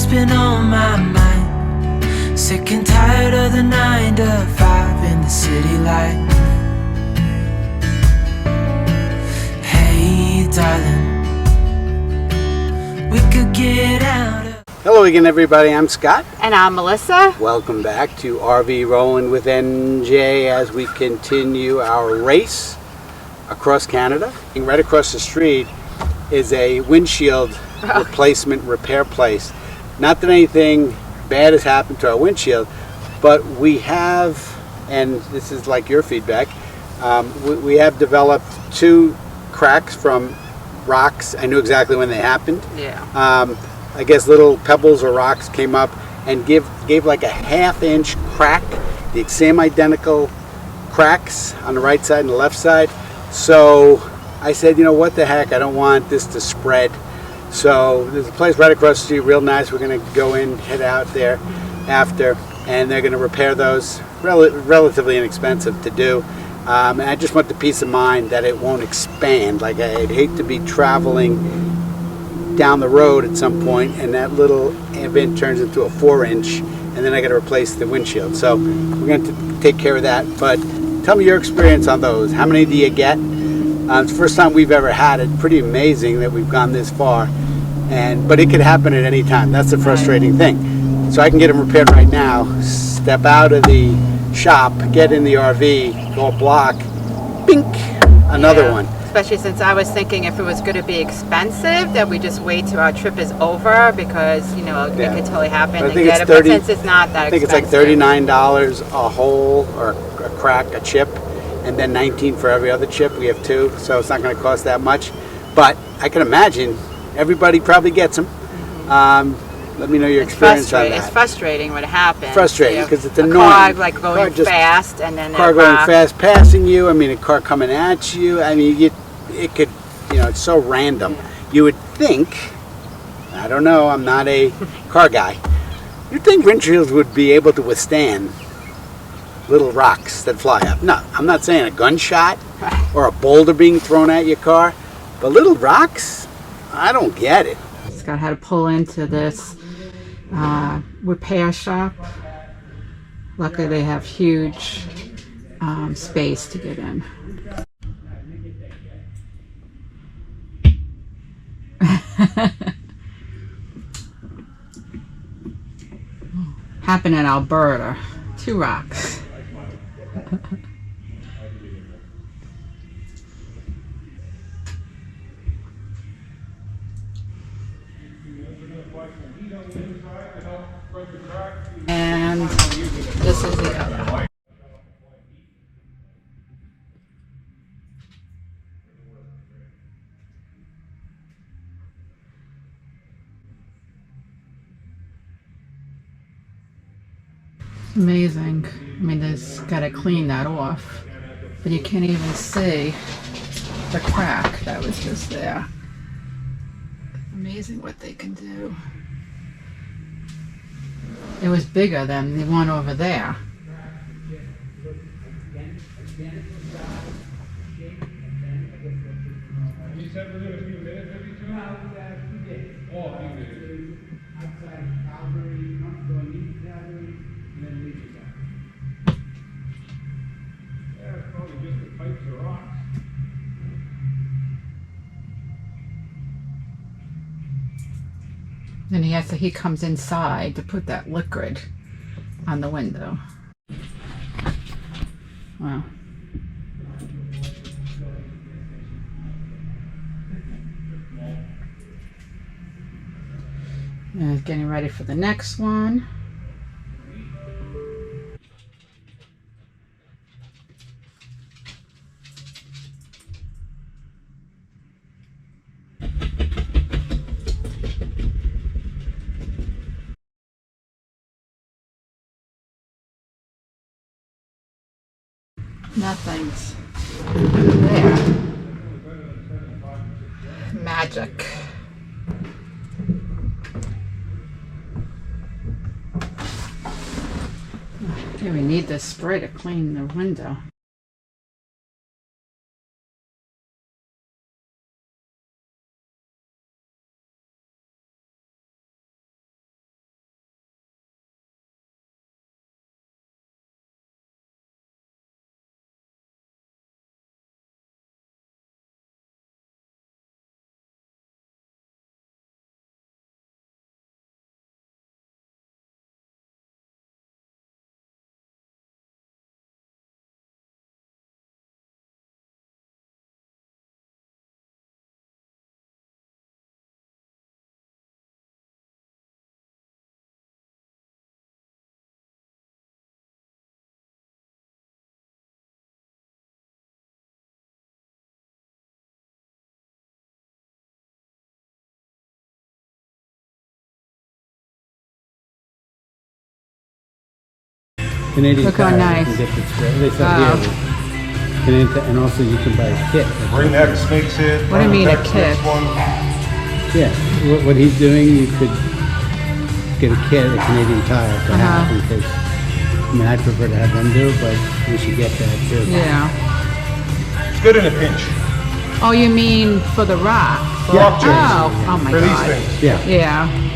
what's been on my mind. Sick and tired of the 9 to 5 in the city life. Hey darling, we could get out of... Hello again everybody, I'm Scott. And I'm Melissa. Welcome back to RV Rolling with NJ as we continue our race across Canada. And right across the street is a windshield replacement repair place. Not that anything bad has happened to our windshield, but we have, and this is like your feedback, we have developed 2 cracks from rocks. I knew exactly when they happened. Yeah. I guess little pebbles or rocks came up and gave like a 1/2 inch crack, the same identical cracks on the right side and the left side. So I said, you know what the heck, I don't want this to spread. So there's a place right across the street, real nice. We're going to go in, head out there after, and they're going to repair those. Relatively inexpensive to do. And I just want the peace of mind that it won't expand. Like I'd hate to be traveling down the road at some point and that little vent turns into a 4-inch and then I got to replace the windshield. So we're going to take care of that. But tell me your experience on those. How many do you get? It's the first time we've ever had it. Pretty amazing that we've gone this far, but it could happen at any time. That's the frustrating thing. So I can get them repaired right now, step out of the shop, get in the RV, go a block, bink, another one. Especially since I was thinking if it was going to be expensive, that we just wait till our trip is over because, you know, it could totally happen and get it. But since it's not that expensive. I think it's like $39 a hole or a crack, a chip, and then $19 for every other chip. We have 2, so it's not going to cost that much. But I can imagine everybody probably gets them. Let me know your experience on that. It's frustrating when it happens. Frustrating because it's annoying. Car like going fast and then car going fast, passing you. I mean, a car coming at you. I mean, it could, you know, it's so random. You would think, I don't know, I'm not a car guy. You'd think windshields would be able to withstand little rocks that fly up. No, I'm not saying a gunshot or a boulder being thrown at your car, but little rocks, I don't get it. Scott had to pull into this repair shop. Luckily they have huge space to get in. Happened in Alberta. 2 rocks. And this is the other. Amazing. I mean, there's got to clean that off, but you can't even see the crack that was just there. Amazing what they can do. It was bigger than the one over there. Then he comes inside to put that liquid on the window. Wow. And getting ready for the next one. Nothing's there. Magic. Okay, we need this spray to clean the window. Canadian Look how Tire, nice. you can get the spray. They sell here. Canadian Tire, and also you can buy a kit. Ring X makes it. What do you mean, a X kit? makes one. Yeah, what he's doing, you could get a kit at Canadian Tire to have in case. I mean, I prefer to have them do, but we should get that too. Yeah. It's good in a pinch. Oh, you mean for the rock? Rock chips. Oh my For these God. things. Yeah. Yeah.